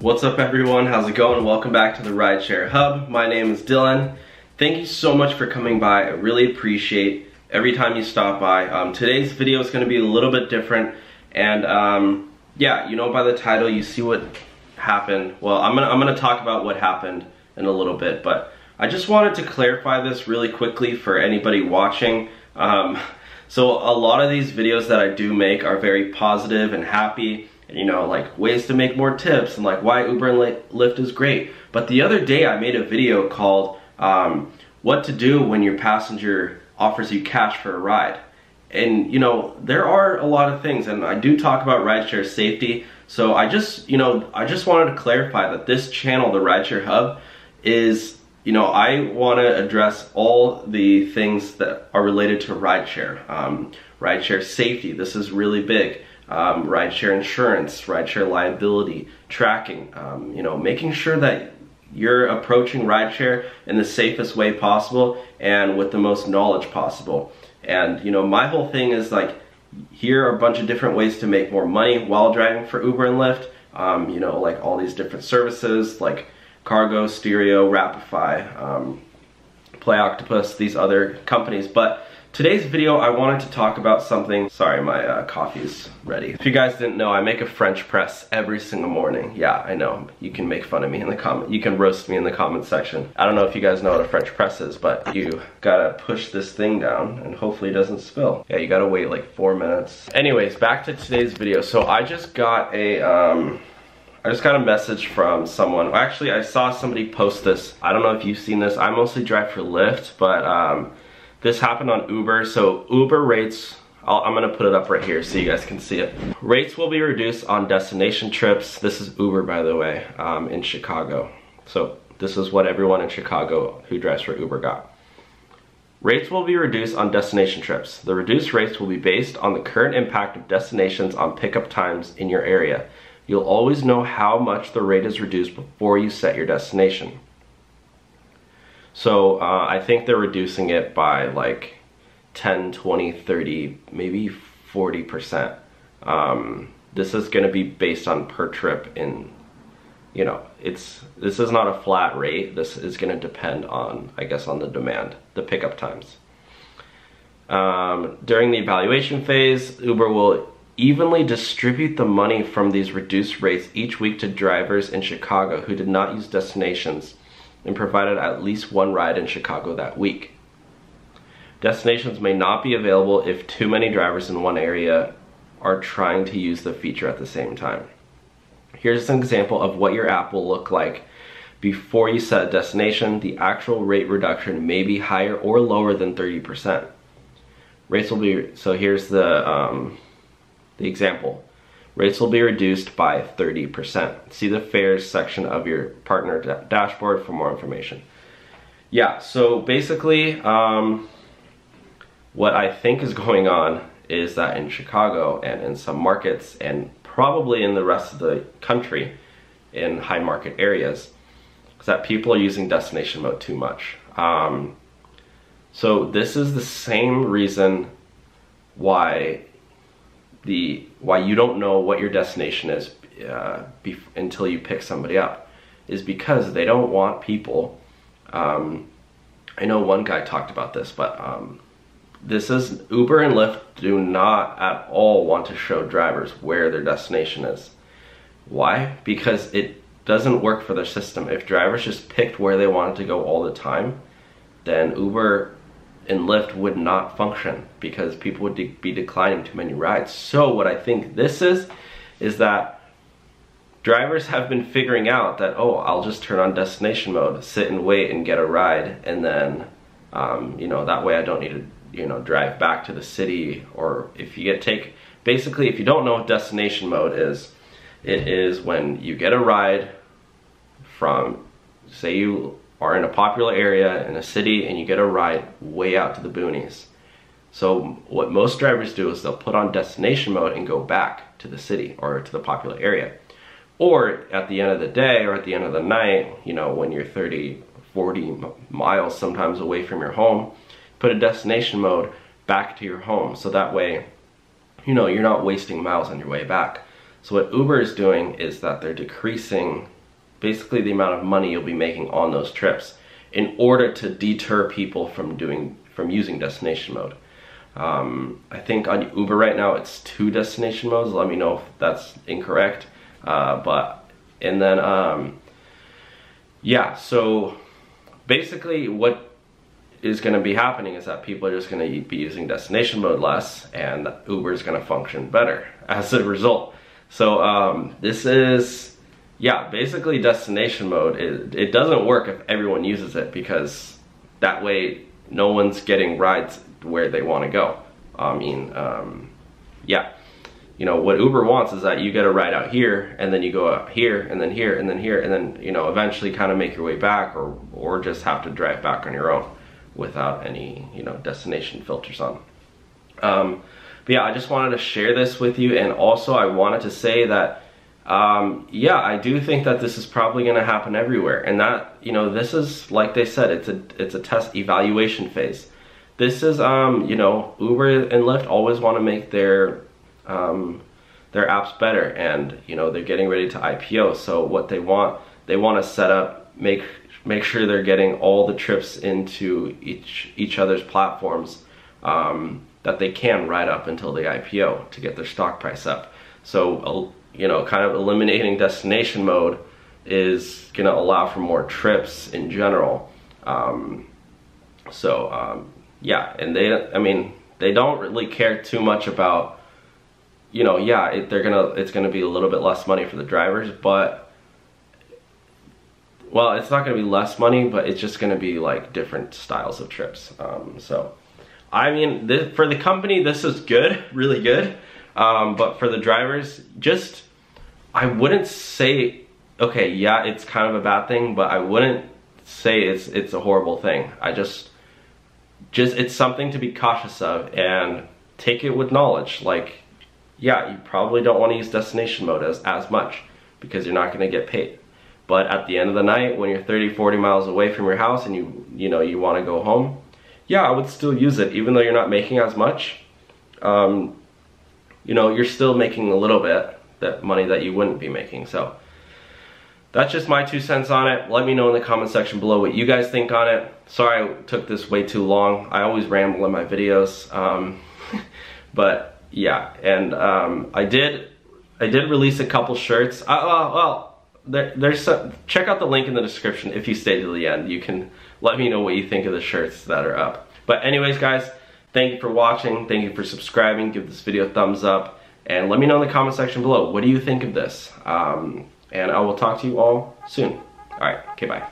What's up everyone, how's it going? Welcome back to the Rideshare Hub. My name is Dylan. Thank you so much for coming by. I really appreciate every time you stop by. Today's video is going to be a little bit different, and yeah, you know by the title you see what happened. Well, I'm gonna talk about what happened in a little bit, but I just wanted to clarify this really quickly for anybody watching. So a lot of these videos that I do make are very positive and happy, and, you know, like ways to make more tips and like why Uber and Lyft is great. But the other day I made a video called what to do when your passenger offers you cash for a ride. And you know, there are a lot of things, and I do talk about rideshare safety. So I just wanted to clarify that this channel, the Rideshare Hub, is, you know, I want to address all the things that are related to rideshare. Rideshare safety, this is really big. Rideshare insurance, rideshare liability, tracking, you know, making sure that you're approaching rideshare in the safest way possible and with the most knowledge possible. And you know, my whole thing is like, here are a bunch of different ways to make more money while driving for Uber and Lyft. You know, like all these different services like Cargo, Stereo, Rapify, Play Octopus, these other companies. But today's video, I wanted to talk about something. Sorry, my coffee's ready. If you guys didn't know, I make a French press every single morning. Yeah, I know. You can make fun of me in the comment. You can roast me in the comment section. I don't know if you guys know what a French press is, but you gotta push this thing down and hopefully it doesn't spill. Yeah, you gotta wait like 4 minutes. Anyways, back to today's video. So I just got a message from someone. Actually, I saw somebody post this. I don't know if you've seen this. I mostly drive for Lyft, but this happened on Uber. So Uber rates, I'm gonna put it up right here so you guys can see it. Rates will be reduced on destination trips. This is Uber, by the way, in Chicago. So this is what everyone in Chicago who drives for Uber got. Rates will be reduced on destination trips. The reduced rates will be based on the current impact of destinations on pickup times in your area. You'll always know how much the rate is reduced before you set your destination. So I think they're reducing it by like 10, 20, 30, maybe 40%. This is gonna be based on per trip in, you know, this is not a flat rate. This is gonna depend on, I guess, on the demand, the pickup times. During the evaluation phase, Uber will evenly distribute the money from these reduced rates each week to drivers in Chicago who did not use destinations and provided at least one ride in Chicago that week. Destinations may not be available if too many drivers in one area are trying to use the feature at the same time. Here's an example of what your app will look like before you set a destination. The actual rate reduction may be higher or lower than 30%. Rates will be, so here's the example. Rates will be reduced by 30%. See the fares section of your partner dashboard for more information. Yeah, so basically what I think is going on is that in Chicago and in some markets and probably in the rest of the country in high market areas, is that people are using destination mode too much. So this is the same reason why you don't know what your destination is until you pick somebody up, is because they don't want people. I know one guy talked about this, but this is Uber and Lyft do not at all want to show drivers where their destination is. Why? Because it doesn't work for their system. If drivers just picked where they wanted to go all the time, then Uber and Lyft would not function because people would be declining too many rides. So what I think this is that drivers have been figuring out that, oh, I'll just turn on destination mode, sit and wait and get a ride, and then you know, that way I don't need to, you know, drive back to the city. Or if you basically, if you don't know what destination mode is, it is when you get a ride from, say you are in a popular area in a city and you get a ride way out to the boonies. So what most drivers do is they'll put on destination mode and go back to the city or to the popular area. Or at the end of the day or at the end of the night, you know, when you're 30, 40 miles sometimes away from your home, put a destination mode back to your home. So that way, you know, you're not wasting miles on your way back. So what Uber is doing is that they're decreasing basically the amount of money you'll be making on those trips in order to deter people from using destination mode. I think on Uber right now it's 2 destination modes. Let me know if that's incorrect. Yeah, so basically what is going to be happening is that people are just going to be using destination mode less, and Uber is going to function better as a result. So this is, yeah, basically destination mode. It doesn't work if everyone uses it, because that way no one's getting rides where they want to go. I mean, yeah, you know, what Uber wants is that you get a ride out here, and then you go out here, and then here, and then here, and then, you know, eventually kind of make your way back, or just have to drive back on your own without any, you know, destination filters on. But yeah, I just wanted to share this with you, and also I wanted to say that, yeah, I do think that this is probably going to happen everywhere, and that, you know, this is, like they said, it's a test evaluation phase. This is, you know, Uber and Lyft always want to make their apps better, and, you know, they're getting ready to IPO. So what they want to set up, make sure they're getting all the trips into each other's platforms, that they can ride up until the IPO to get their stock price up. So, you know, kind of eliminating destination mode is going to allow for more trips in general. Yeah, and they don't really care too much about, you know, yeah, it's gonna be a little bit less money for the drivers, but, well, it's not gonna be less money, but it's just gonna be like different styles of trips. So, I mean, for the company, this is good, really good, but for the drivers, I wouldn't say, okay, yeah, it's kind of a bad thing, but I wouldn't say it's a horrible thing. It's something to be cautious of, and take it with knowledge. Like, yeah, you probably don't want to use destination mode as much, because you're not going to get paid. But at the end of the night, when you're 30-40 miles away from your house and you want to go home, yeah, I would still use it, even though you're not making as much. You know, you're still making a little bit, that money that you wouldn't be making. So that's just my 2 cents on it. Let me know in the comment section below what you guys think on it. Sorry I took this way too long. I always ramble in my videos. But yeah, and I did release a couple shirts. Check out the link in the description if you stay to the end. You can let me know what you think of the shirts that are up. But anyways, guys, thank you for watching. Thank you for subscribing. Give this video a thumbs up. And let me know in the comment section below, what do you think of this? And I will talk to you all soon. Alright, okay, bye.